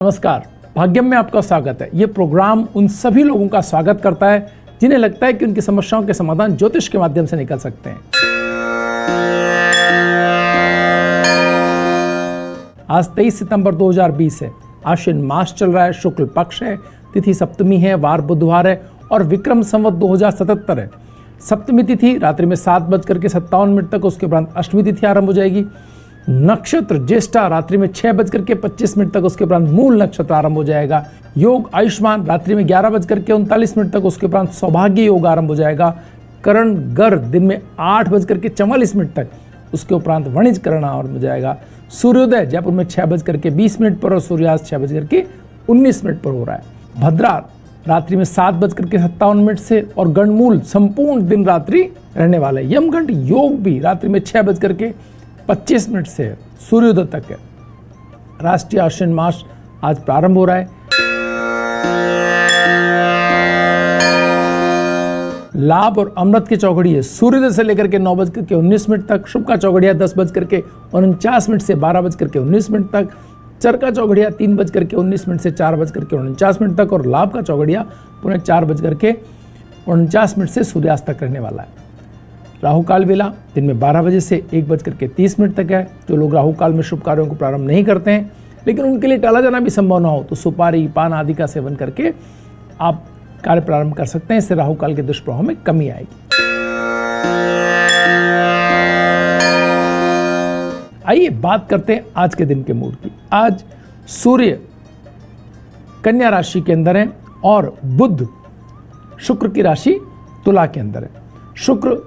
नमस्कार, भाग्यम में आपका स्वागत है। ये प्रोग्राम उन सभी लोगों का स्वागत करता है जिन्हें लगता है कि उनकी समस्याओं के समाधान ज्योतिष के माध्यम से निकल सकते हैं। आज 23 सितंबर 2020 है। आश्विन मास चल रहा है, शुक्ल पक्ष है, तिथि सप्तमी है, वार बुधवार है और विक्रम संवत 2077 है। सप्तमी तिथि रात्रि में 7:57 तक, उसके उपरांत अष्टमी तिथि आरंभ हो जाएगी। नक्षत्र ज्येष्ठा रात्रि में 6:25 तक, उसके उपरांत मूल नक्षत्र आरंभ हो जाएगा। योग आयुष्मान रात्रि में 11:39 तक, उसके उपरांत सौभाग्य योग आरंभ हो जाएगा। करण गर दिन में 8:44 तक, उसके उपरांत वणिज करण आरंभ हो जाएगा। सूर्योदय जयपुर में 6:20 पर और सूर्यास्त 6:19 पर हो रहा है। भद्रा रात्रि में 7:57 से और गणमूल संपूर्ण दिन रात्रि रहने वाला है। यमगंड योग भी रात्रि में 6:25 से सूर्योदय तक है। राष्ट्रीय आश्विन मास आज प्रारंभ हो रहा है। लाभ और अमृत की चौघड़ी है सूर्योदय से लेकर के 9:19 तक। शुभ का चौघड़िया 10:49 से 12:19 तक। चर का चौघड़िया 3:19 से 4:49 तक और लाभ का चौघड़िया पुनः 4:49 से सूर्यास्त तक रहने वाला है। राहु काल वेला दिन में 12 बजे से 1:30 तक है। जो लोग राहु काल में शुभ कार्यों को प्रारंभ नहीं करते हैं लेकिन उनके लिए टाला जाना भी संभव ना हो तो सुपारी पान आदि का सेवन करके आप कार्य प्रारंभ कर सकते हैं। इससे राहु काल के दुष्प्रभाव में कमी आएगी। आइए बात करते हैं आज के दिन के मूड की। आज सूर्य कन्या राशि के अंदर है और बुध शुक्र की राशि तुला के अंदर है। शुक्र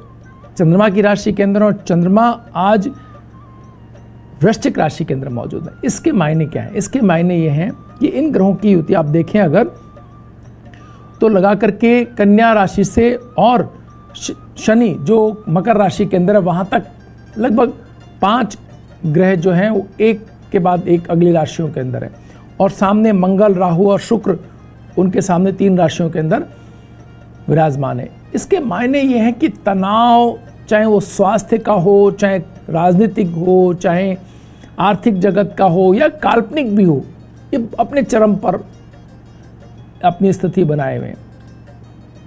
चंद्रमा की राशि के अंदर और चंद्रमा आज वृश्चिक राशि के अंदर मौजूद है। इसके मायने क्या है? इसके मायने ये हैं कि इन ग्रहों की युति आप देखें अगर तो लगा करके कन्या राशि से और शनि जो मकर राशि के अंदर है वहां तक लगभग 5 ग्रह जो हैं वो एक के बाद एक अगली राशियों के अंदर है और सामने मंगल राहु और शुक्र उनके सामने 3 राशियों के अंदर विराजमान है। इसके मायने ये हैं कि तनाव चाहे वो स्वास्थ्य का हो, चाहे राजनीतिक हो, चाहे आर्थिक जगत का हो या काल्पनिक भी हो, ये अपने चरम पर अपनी स्थिति बनाए हुए हैं।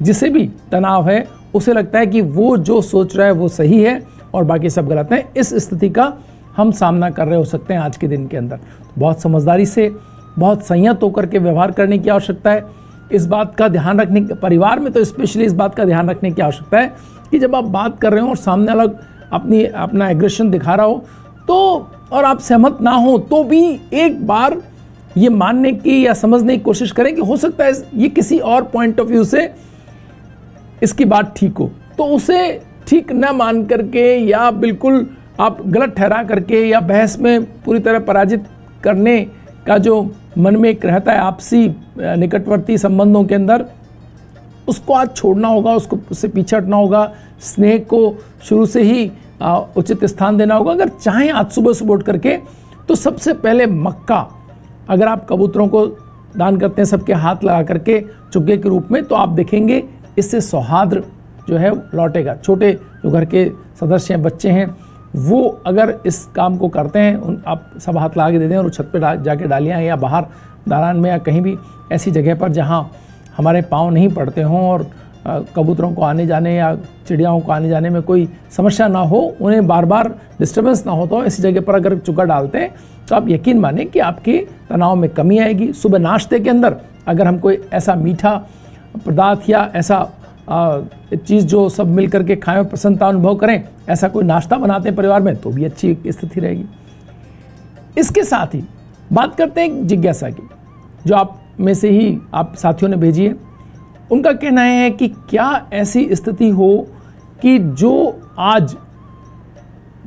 जिसे भी तनाव है उसे लगता है कि वो जो सोच रहा है वो सही है और बाकी सब गलत है। इस स्थिति का हम सामना कर रहे हो सकते हैं आज के दिन के अंदर। बहुत समझदारी से, बहुत संयत होकर के व्यवहार करने की आवश्यकता है। इस बात का ध्यान रखने, परिवार में तो स्पेशली इस बात का ध्यान रखने की आवश्यकता है कि जब आप बात कर रहे हो और सामने अलग अपना एग्रेशन दिखा रहा हो तो और आप सहमत ना हो तो भी एक बार ये मानने की या समझने की कोशिश करें कि हो सकता है ये किसी और पॉइंट ऑफ व्यू से इसकी बात ठीक हो, तो उसे ठीक न मान करके या बिल्कुल आप गलत ठहरा करके या बहस में पूरी तरह पराजित करने का जो मन में एक रहता है आपसी निकटवर्ती संबंधों के अंदर, उसको आज छोड़ना होगा, उससे पीछे हटना होगा। स्नेह को शुरू से ही उचित स्थान देना होगा। अगर चाहें आज सुबह सुबह उठ करके तो सबसे पहले मक्का अगर आप कबूतरों को दान करते हैं सबके हाथ लगा करके चुग्गे के रूप में, तो आप देखेंगे इससे सौहार्द जो है लौटेगा। छोटे जो घर के सदस्य हैं, बच्चे हैं, वो अगर इस काम को करते हैं, आप सब हाथ लगा के दे दें और छत पे जाके डालियाँ या बाहर दालान में या कहीं भी ऐसी जगह पर जहाँ हमारे पाँव नहीं पड़ते हों और कबूतरों को आने जाने या चिड़ियाओं को आने जाने में कोई समस्या ना हो, उन्हें बार बार डिस्टर्बेंस ना हो, तो ऐसी जगह पर अगर चुग्गा डालते हैं तो आप यकीन माने कि आपके तनाव में कमी आएगी। सुबह नाश्ते के अंदर अगर हम कोई ऐसा मीठा पदार्थ या ऐसा चीज़ जो सब मिल करके खाएं और प्रसन्नता अनुभव करें, ऐसा कोई नाश्ता बनाते हैं परिवार में, तो भी अच्छी स्थिति रहेगी। इसके साथ ही बात करते हैं जिज्ञासा की, जो आप में से ही आप साथियों ने भेजी है। उनका कहना है कि क्या ऐसी स्थिति हो कि जो आज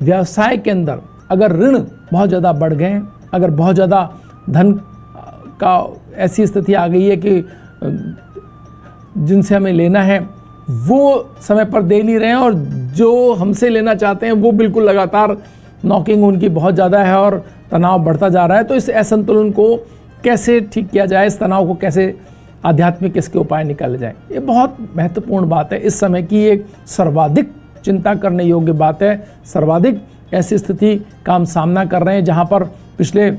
व्यवसाय के अंदर अगर ऋण बहुत ज़्यादा बढ़ गए, अगर बहुत ज़्यादा धन का ऐसी स्थिति आ गई है कि जिनसे हमें लेना है वो समय पर दे नहीं रहे हैं और जो हमसे लेना चाहते हैं वो बिल्कुल लगातार नॉकिंग उनकी बहुत ज़्यादा है और तनाव बढ़ता जा रहा है, तो इस असंतुलन को कैसे ठीक किया जाए, इस तनाव को कैसे आध्यात्मिक इसके उपाय निकाले जाए, ये बहुत महत्वपूर्ण बात है। इस समय की एक सर्वाधिक चिंता करने योग्य बात है। सर्वाधिक ऐसी स्थिति का हम सामना कर रहे हैं जहाँ पर पिछले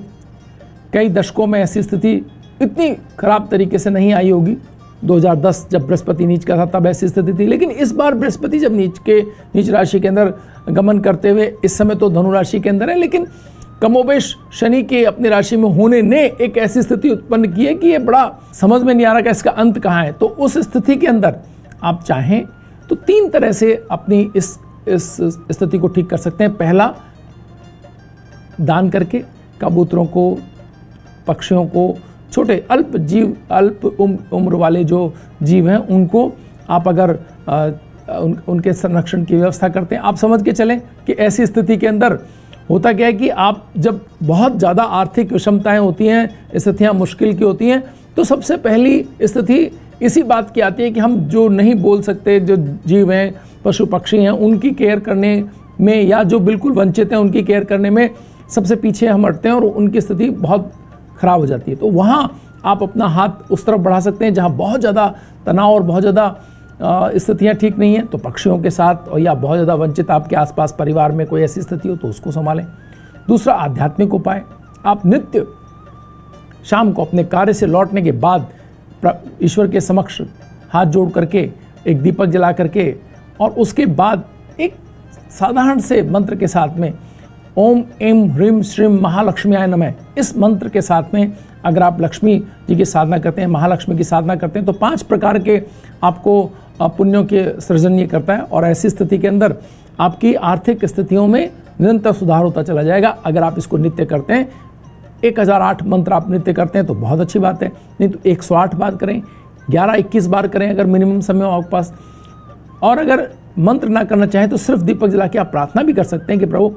कई दशकों में ऐसी स्थिति इतनी खराब तरीके से नहीं आई होगी। 2010 जब बृहस्पति नीच का था तब ऐसी स्थिति थी, लेकिन इस बार बृहस्पति जब नीच राशि के अंदर गमन करते हुए इस समय तो धनु राशि के अंदर है, लेकिन कमोबेश शनि के अपनी राशि में होने ने एक ऐसी स्थिति उत्पन्न की है कि ये बड़ा समझ में नहीं आ रहा कि इसका अंत कहाँ है। तो उस स्थिति के अंदर आप चाहें तो 3 तरह से अपनी इस स्थिति को ठीक कर सकते हैं। पहला, दान करके कबूतरों को, पक्षियों को, छोटे अल्प जीव, अल्प उम्र वाले जो जीव हैं उनको आप अगर उनके संरक्षण की व्यवस्था करते हैं। आप समझ के चलें कि ऐसी स्थिति के अंदर होता क्या है कि आप जब बहुत ज़्यादा आर्थिक विषमताएं होती हैं, स्थितियाँ मुश्किल की होती हैं, तो सबसे पहली स्थिति इसी बात की आती है कि हम जो नहीं बोल सकते, जो जीव हैं, पशु पक्षी हैं, उनकी केयर करने में, या जो बिल्कुल वंचित हैं उनकी केयर करने में सबसे पीछे हम हटते हैं और उनकी स्थिति बहुत खराब हो जाती है। तो वहाँ आप अपना हाथ उस तरफ बढ़ा सकते हैं जहाँ बहुत ज़्यादा तनाव और बहुत ज़्यादा स्थितियाँ ठीक नहीं हैं, तो पक्षियों के साथ, और या बहुत ज़्यादा वंचित आपके आसपास परिवार में कोई ऐसी स्थिति हो तो उसको संभालें। दूसरा, आध्यात्मिक उपाय, आप नित्य शाम को अपने कार्य से लौटने के बाद ईश्वर के समक्ष हाथ जोड़ करके एक दीपक जला करके और उसके बाद एक साधारण से मंत्र के साथ में ओम एम ह्रीम श्रीम महालक्ष्मीयाय नमः, इस मंत्र के साथ में अगर आप लक्ष्मी जी की साधना करते हैं, महालक्ष्मी की साधना करते हैं, तो 5 प्रकार के आपको पुण्यों के सृजन ये करता है और ऐसी स्थिति के अंदर आपकी आर्थिक स्थितियों में निरंतर सुधार होता चला जाएगा। अगर आप इसको नित्य करते हैं, 1008 मंत्र आप नित्य करते हैं तो बहुत अच्छी बात है, नहीं तो 108 बार करें, 11-21 बार करें अगर मिनिमम समय हो आपके पास। और अगर मंत्र ना करना चाहें तो सिर्फ दीपक जला के आप प्रार्थना भी कर सकते हैं कि प्रभु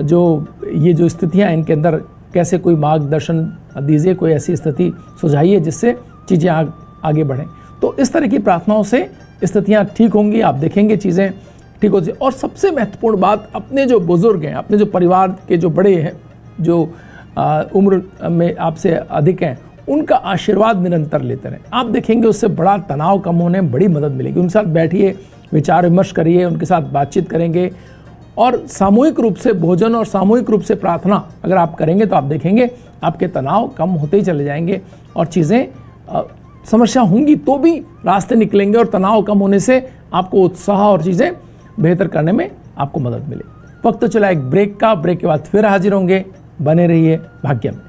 जो स्थितियाँ हैं इनके अंदर कैसे कोई मार्गदर्शन दीजिए, कोई ऐसी स्थिति सुझाइए जिससे चीज़ें आगे बढ़ें। तो इस तरह की प्रार्थनाओं से स्थितियाँ ठीक होंगी, आप देखेंगे चीज़ें ठीक हो जाए। और सबसे महत्वपूर्ण बात, अपने जो बुजुर्ग हैं, अपने जो परिवार के जो बड़े हैं, जो उम्र में आपसे अधिक हैं, उनका आशीर्वाद निरंतर लेते रहें। आप देखेंगे उससे बड़ा तनाव कम होने में बड़ी मदद मिलेगी। उनके साथ बैठिए, विचार विमर्श करिए, उनके साथ बातचीत करेंगे और सामूहिक रूप से भोजन और सामूहिक रूप से प्रार्थना अगर आप करेंगे तो आप देखेंगे आपके तनाव कम होते ही चले जाएंगे और चीज़ें, समस्या होंगी तो भी रास्ते निकलेंगे और तनाव कम होने से आपको उत्साह और चीज़ें बेहतर करने में आपको मदद मिलेगी। वक्त तो चला एक ब्रेक का, ब्रेक के बाद फिर हाजिर होंगे, बने रहिए भाग्य में।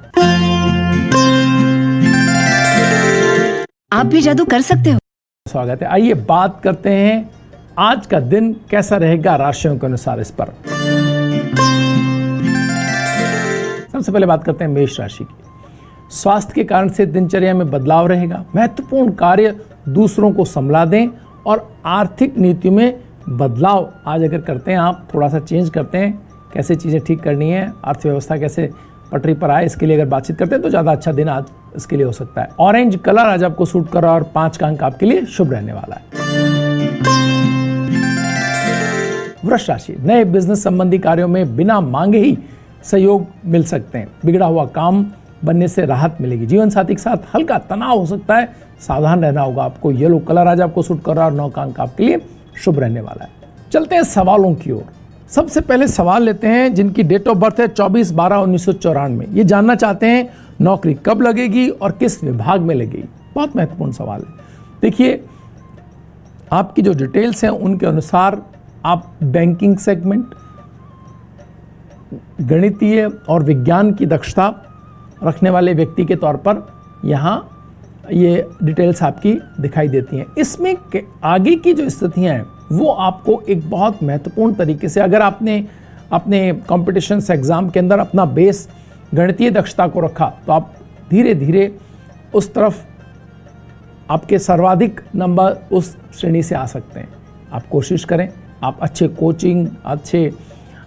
आप भी जादू कर सकते हो। स्वागत है। आइए बात करते हैं आज का दिन कैसा रहेगा राशियों के अनुसार इस पर। सबसे पहले बात करते हैं मेष राशि की। स्वास्थ्य के कारण से दिनचर्या में बदलाव रहेगा। महत्वपूर्ण कार्य दूसरों को संभाला दें और आर्थिक नीति में बदलाव आज अगर करते हैं, आप थोड़ा सा चेंज करते हैं, कैसे चीज़ें ठीक करनी है, अर्थव्यवस्था कैसे पटरी पर आए, इसके लिए अगर बातचीत करते हैं तो ज़्यादा अच्छा दिन आज इसके लिए हो सकता है। ऑरेंज कलर आज आपको सूट कर रहा है और 5 का अंक आपके लिए शुभ रहने वाला है। वृष राशि, नए बिजनेस संबंधी कार्यों में बिना मांगे ही सहयोग मिल सकते हैं। बिगड़ा हुआ काम बनने से राहत मिलेगी। जीवन साथी के साथ हल्का तनाव हो सकता है, सावधान रहना होगा आपको। येलो कलर आज आपको सूट कर रहा है और 9 का अंक आपके लिए शुभ रहने वाला है। चलते हैं सवालों की ओर। सबसे पहले सवाल लेते हैं जिनकी डेट ऑफ बर्थ है 24/12/1994। ये जानना चाहते हैं नौकरी कब लगेगी और किस विभाग में लगेगी। बहुत महत्वपूर्ण सवाल है। देखिए, आपकी जो डिटेल्स हैं उनके अनुसार आप बैंकिंग सेगमेंट, गणितीय और विज्ञान की दक्षता रखने वाले व्यक्ति के तौर पर यहाँ ये डिटेल्स आपकी दिखाई देती हैं। इसमें आगे की जो स्थितियाँ हैं वो आपको एक बहुत महत्वपूर्ण तरीके से, अगर आपने अपने कॉम्पिटिशन एग्ज़ाम के अंदर अपना बेस गणितीय दक्षता को रखा तो आप धीरे धीरे उस तरफ आपके सर्वाधिक नंबर उस श्रेणी से आ सकते हैं। आप कोशिश करें, आप अच्छे कोचिंग, अच्छे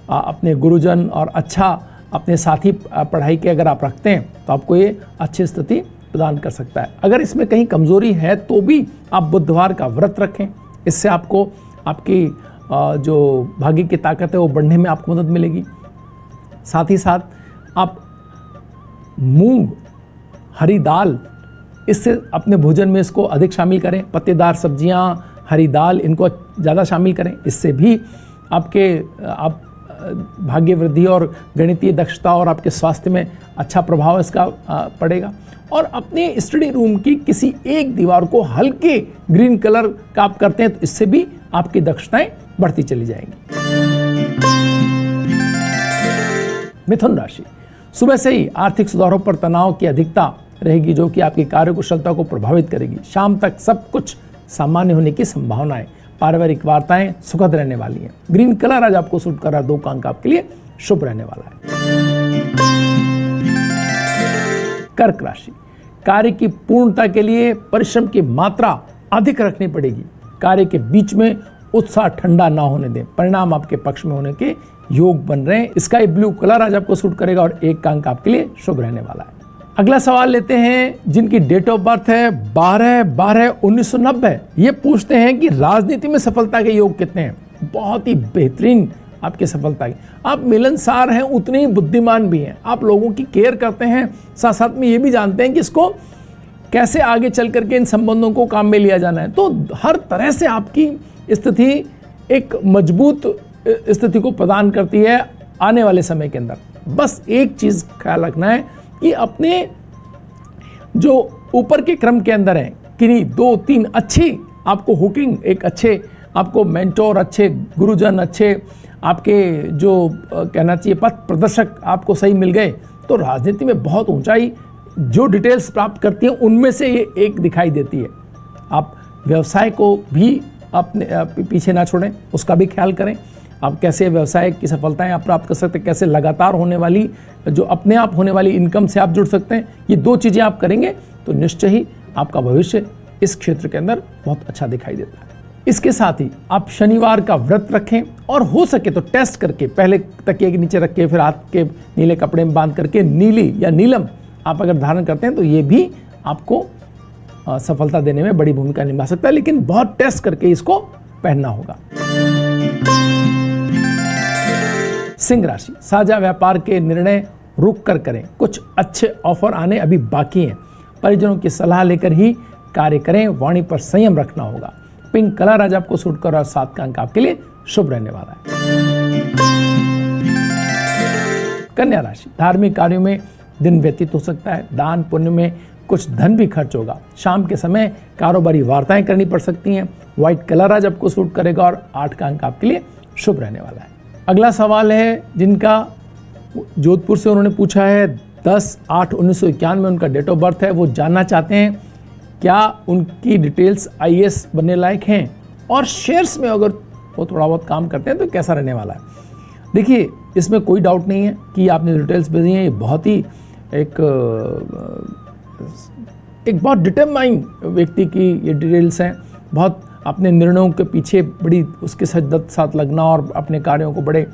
अपने गुरुजन और अच्छा अपने साथी पढ़ाई के अगर आप रखते हैं तो आपको ये अच्छी स्थिति प्रदान कर सकता है। अगर इसमें कहीं कमज़ोरी है तो भी आप बुधवार का व्रत रखें, इससे आपको आपकी जो भाग्य की ताकत है वो बढ़ने में आपको मदद मिलेगी। साथ ही साथ आप मूंग, हरी दाल, इससे अपने भोजन में इसको अधिक शामिल करें। पत्तेदार सब्जियां, हरी दाल, इनको ज़्यादा शामिल करें। इससे भी आप भाग्य वृद्धि और गणितीय दक्षता और आपके स्वास्थ्य में अच्छा प्रभाव इसका पड़ेगा। और अपने स्टडी रूम की किसी एक दीवार को हल्के ग्रीन कलर का आप करते हैं तो इससे भी आपकी दक्षताएं बढ़ती चली जाएंगी। मिथुन राशि, सुबह से ही आर्थिक सुधारों पर तनाव की अधिकता रहेगी जो कि आपकी कार्यकुशलता को प्रभावित करेगी। शाम तक सब कुछ सामान्य होने की संभावना है। पारिवारिक वार्ताएं सुखद रहने वाली हैं। ग्रीन कलर आज आपको सूट कर रहा है, 2 अंक आपके लिए शुभ रहने वाला है। कर्क राशि, कार्य की पूर्णता के लिए परिश्रम की मात्रा अधिक रखनी पड़ेगी। कार्य के बीच में उत्साह ठंडा ना होने दें। परिणाम आपके पक्ष में होने के योग बन रहे हैं। स्काई ब्लू कलर आज आपको सूट करेगा और 1 अंक आपके लिए शुभ रहने वाला है। अगला सवाल लेते हैं जिनकी डेट ऑफ बर्थ है 12/12/1990। ये पूछते हैं कि राजनीति में सफलता के योग कितने हैं। बहुत ही बेहतरीन आपकी सफलता की। आप मिलनसार हैं, उतने ही बुद्धिमान भी हैं। आप लोगों की केयर करते हैं, साथ साथ में ये भी जानते हैं कि इसको कैसे आगे चल करके इन संबंधों को काम में लिया जाना है। तो हर तरह से आपकी स्थिति एक मजबूत स्थिति को प्रदान करती है आने वाले समय के अंदर। बस एक चीज ख्याल रखना है कि अपने जो ऊपर के क्रम के अंदर है किन्हीं 2-3 अच्छी आपको हुकिंग, एक अच्छे आपको मेंटोर, अच्छे गुरुजन, अच्छे आपके जो कहना चाहिए पथ प्रदर्शक आपको सही मिल गए तो राजनीति में बहुत ऊंचाई जो डिटेल्स प्राप्त करती है उनमें से ये एक दिखाई देती है। आप व्यवसाय को भी अपने पीछे ना छोड़ें, उसका भी ख्याल करें। आप कैसे व्यवसाय की सफलताएं आप प्राप्त कर सकते हैं, कैसे लगातार होने वाली जो अपने आप होने वाली इनकम से आप जुड़ सकते हैं। ये 2 चीज़ें आप करेंगे तो निश्चय ही आपका भविष्य इस क्षेत्र के अंदर बहुत अच्छा दिखाई देता है। इसके साथ ही आप शनिवार का व्रत रखें और हो सके तो टेस्ट करके पहले तकिए के नीचे रख के फिर हाथ के नीले कपड़े में बांध करके नीली या नीलम आप अगर धारण करते हैं तो ये भी आपको सफलता देने में बड़ी भूमिका निभा सकता है, लेकिन बहुत टेस्ट करके इसको पहनना होगा। सिंह राशि, साझा व्यापार के निर्णय रुक कर करें। कुछ अच्छे ऑफर आने अभी बाकी हैं। परिजनों की सलाह लेकर ही कार्य करें। वाणी पर संयम रखना होगा। पिंक कलर आज आपको सूट कर और 7 का अंक आपके लिए शुभ रहने वाला है। कन्या राशि, धार्मिक कार्यों में दिन व्यतीत हो सकता है। दान पुण्य में कुछ धन भी खर्च होगा। शाम के समय कारोबारी वार्ताएं करनी पड़ सकती हैं। व्हाइट कलर आज आपको सूट करेगा और 8 का अंक आपके लिए शुभ रहने वाला है। अगला सवाल है जिनका जोधपुर से उन्होंने पूछा है 10/8/1991 में उनका डेट ऑफ बर्थ है। वो जानना चाहते हैं क्या उनकी डिटेल्स IAS बनने लायक हैं और शेयर्स में अगर वो थोड़ा बहुत काम करते हैं तो कैसा रहने वाला है। देखिए, इसमें कोई डाउट नहीं है कि आपने डिटेल्स भेजी हैं। ये बहुत ही एक बहुत डिटरमाइंड व्यक्ति की ये डिटेल्स हैं। बहुत अपने निर्णयों के पीछे बड़ी उसके साथ लगना और अपने कार्यों को बड़े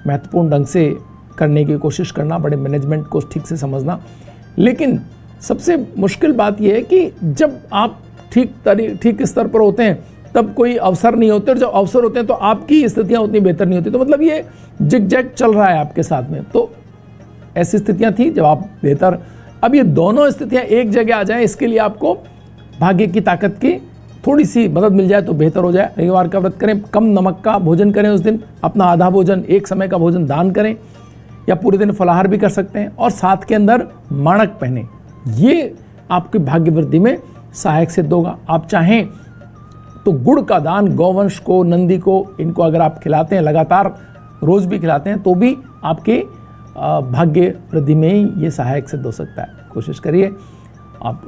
महत्वपूर्ण ढंग से करने की कोशिश करना, बड़े मैनेजमेंट को ठीक से समझना। लेकिन सबसे मुश्किल बात यह है कि जब आप ठीक स्तर पर होते हैं तब कोई अवसर नहीं होते और जब अवसर होते हैं तो आपकी स्थितियां उतनी बेहतर नहीं होती। तो मतलब ये जिग-जैग चल रहा है आपके साथ में। तो ऐसी स्थितियां थी जब आप बेहतर, अब ये दोनों स्थितियां एक जगह आ जाएं, इसके लिए आपको भाग्य की ताकत की थोड़ी सी मदद मिल जाए तो बेहतर हो जाए। रविवार का व्रत करें, कम नमक का भोजन करें उस दिन, अपना आधा भोजन, 1 समय का भोजन दान करें या पूरे दिन फलाहार भी कर सकते हैं और साथ के अंदर माणक पहने। ये आपकी भाग्य वृद्धि में सहायक सिद्ध होगा। आप चाहें तो गुड़ का दान गौवंश को, नंदी को, इनको अगर आप खिलाते हैं, लगातार रोज भी खिलाते हैं तो भी आपके भाग्य वृद्धि में ही ये सहायक सिद्ध हो सकता है। कोशिश करिए। आप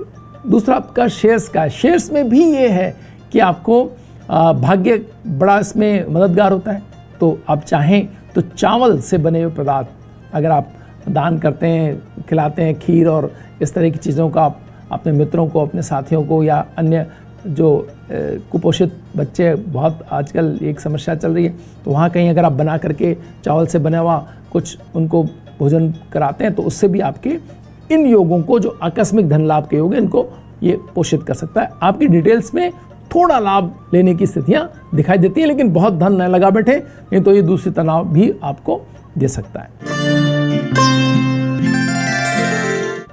दूसरा आपका शेयर्स का, शेयर्स में भी ये है कि आपको भाग्य बड़ा इसमें मददगार होता है। तो आप चाहें तो चावल से बने हुए पदार्थ अगर आप दान करते हैं, खिलाते हैं, खीर और इस तरह की चीज़ों का आप अपने मित्रों को, अपने साथियों को या अन्य जो कुपोषित बच्चे, बहुत आजकल एक समस्या चल रही है, तो वहाँ कहीं अगर आप बना करके चावल से बना हुआ कुछ उनको भोजन कराते हैं तो उससे भी आपके इन योगों को, जो आकस्मिक धन लाभ के योग हैं, इनको ये पोषित कर सकता है। आपकी डिटेल्स में थोड़ा लाभ लेने की स्थितियां दिखाई देती हैं, लेकिन बहुत धन न लगा बैठे, नहीं तो ये दूसरी तनाव भी आपको दे सकता है।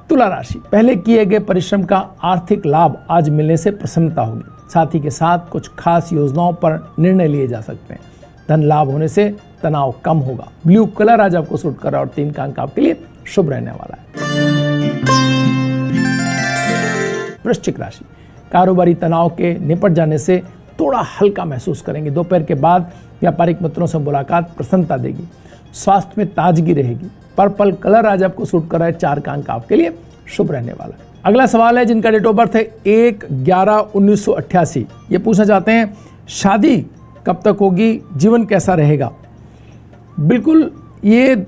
तुला राशि, पहले किए गए परिश्रम का आर्थिक लाभ आज मिलने से प्रसन्नता होगी। साथी के साथ कुछ खास योजनाओं पर निर्णय लिए जा सकते हैं। धन लाभ होने से तनाव कम होगा। ब्लू कलर आज आपको सूट कर रहा है और 3 का अंक आपके लिए शुभ रहने वाला है। वृश्चिक राशि, कारोबारी तनाव के निपट जाने से थोड़ा हल्का महसूस करेंगे। दोपहर के बाद व्यापारिक मित्रों से मुलाकात प्रसन्नता देगी। स्वास्थ्य में ताजगी रहेगी। पर्पल कलर आज आपको सूट कर रहा है, 4 का अंक आपके लिए शुभ रहने वाला है। अगला सवाल है जिनका डेट ऑफ बर्थ है 1/11/1988, ये पूछना चाहते हैं शादी कब तक होगी, जीवन कैसा रहेगा। बिल्कुल ये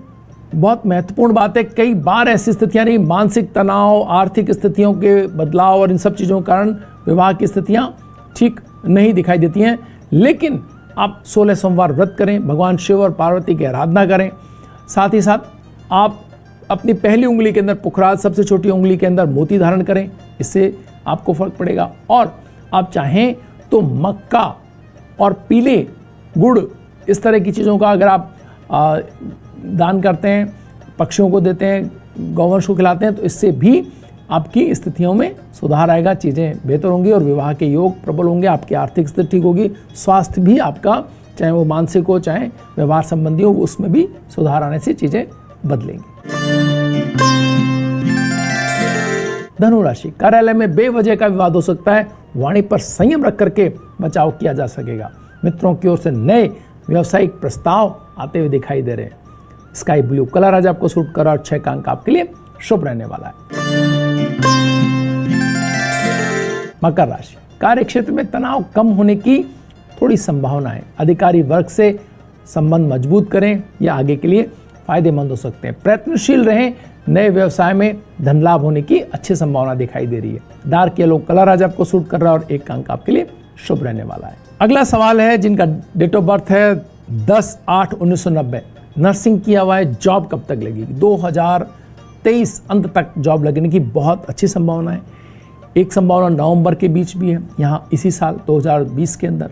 बहुत महत्वपूर्ण बात है। कई बार ऐसी स्थितियां रही, मानसिक तनाव, आर्थिक स्थितियों के बदलाव और इन सब चीज़ों के कारण विवाह की स्थितियां ठीक नहीं दिखाई देती हैं। लेकिन आप 16 सोमवार व्रत करें, भगवान शिव और पार्वती की आराधना करें। साथ ही साथ आप अपनी पहली उंगली के अंदर पुखराज, सबसे छोटी उंगली के अंदर मोती धारण करें, इससे आपको फर्क पड़ेगा। और आप चाहें तो मक्का और पीले गुड़, इस तरह की चीज़ों का अगर आप दान करते हैं, पक्षियों को देते हैं, गौवंश को खिलाते हैं, तो इससे भी आपकी स्थितियों में सुधार आएगा, चीज़ें बेहतर होंगी और विवाह के योग प्रबल होंगे। आपकी आर्थिक स्थिति ठीक होगी। स्वास्थ्य भी आपका, चाहे वो मानसिक हो चाहे व्यवहार संबंधी हो, उसमें भी सुधार आने से चीज़ें बदलेंगी। धनु राशि, कार्यालय में बेवजह का विवाद हो सकता है। वाणी पर संयम रख करके बचाव किया जा सकेगा। मित्रों की ओर से नए व्यावसायिक प्रस्ताव आते हुए दिखाई दे रहे हैं। स्काई ब्लू कलर आज आपको सूट कर रहा है और 6 का अंक आपके लिए शुभ रहने वाला है। मकर राशि, कार्य क्षेत्र में तनाव कम होने की थोड़ी संभावना है। अधिकारी वर्ग से संबंध मजबूत करें, या आगे के लिए फायदेमंद हो सकते हैं। प्रयत्नशील रहें। नए व्यवसाय में धन लाभ होने की अच्छी संभावना दिखाई दे रही है। डार्क येलो कलर आज आपको सूट कर रहा है और 1 का अंक आपके लिए शुभ रहने वाला है। अगला सवाल है जिनका डेट ऑफ बर्थ है 10/8/1990, नर्सिंग किया हुआ है, जॉब कब तक लगेगी। 2023 अंत तक जॉब लगने की बहुत अच्छी संभावना है। एक संभावना नवंबर के बीच भी है, यहाँ इसी साल 2020 के अंदर।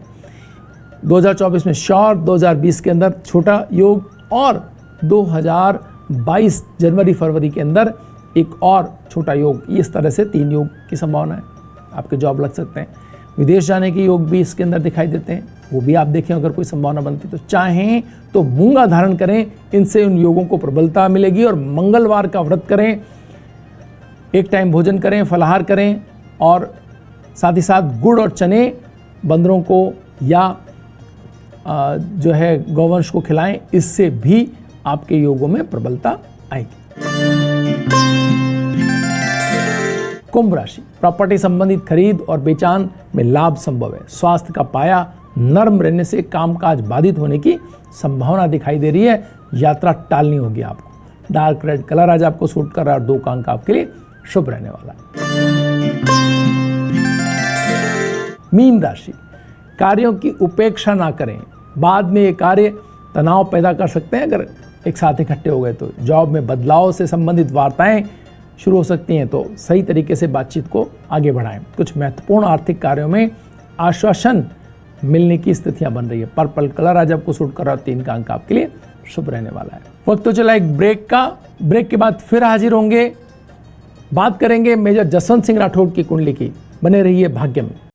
2024 में श्योर, 2020 के अंदर छोटा योग और 2022 जनवरी फरवरी के अंदर एक और छोटा योग। इस तरह से 3 योग की संभावना है, आपके जॉब लग सकते हैं। विदेश जाने के योग भी इसके अंदर दिखाई देते हैं, वो भी आप देखें अगर कोई संभावना बनती तो। चाहें तो मूंगा धारण करें, इनसे उन योगों को प्रबलता मिलेगी। और मंगलवार का व्रत करें, एक टाइम भोजन करें, फलाहार करें और साथ ही साथ गुड़ और चने बंदरों को या जो है गौवंश को खिलाएं, इससे भी आपके योगों में प्रबलता आएगी। कुंभ राशि, प्रॉपर्टी संबंधित खरीद और बेचान में लाभ संभव है। स्वास्थ्य का पाया नर्म रहने से कामकाज बाधित होने की संभावना दिखाई दे रही है। यात्रा टालनी होगी आपको। डार्क रेड कलर आज आपको सूट कर रहा है और 2 का अंक आपके लिए शुभ रहने वाला है। मीन राशि, कार्यों की उपेक्षा ना करें, बाद में ये कार्य तनाव पैदा कर सकते हैं अगर एक साथ इकट्ठे हो गए तो। जॉब में बदलाव से संबंधित वार्ताएं शुरू हो सकती हैं, तो सही तरीके से बातचीत को आगे बढ़ाएं। कुछ महत्वपूर्ण आर्थिक कार्यों में आश्वासन मिलने की स्थितियां बन रही है। पर्पल कलर आज आपको सूट कर रहा है, 3 का अंक आपके लिए शुभ रहने वाला है। वक्त तो चला एक ब्रेक का। ब्रेक के बाद फिर हाजिर होंगे, बात करेंगे मेजर जसवंत सिंह राठौड़ की कुंडली की। बने रहिए भाग्य में।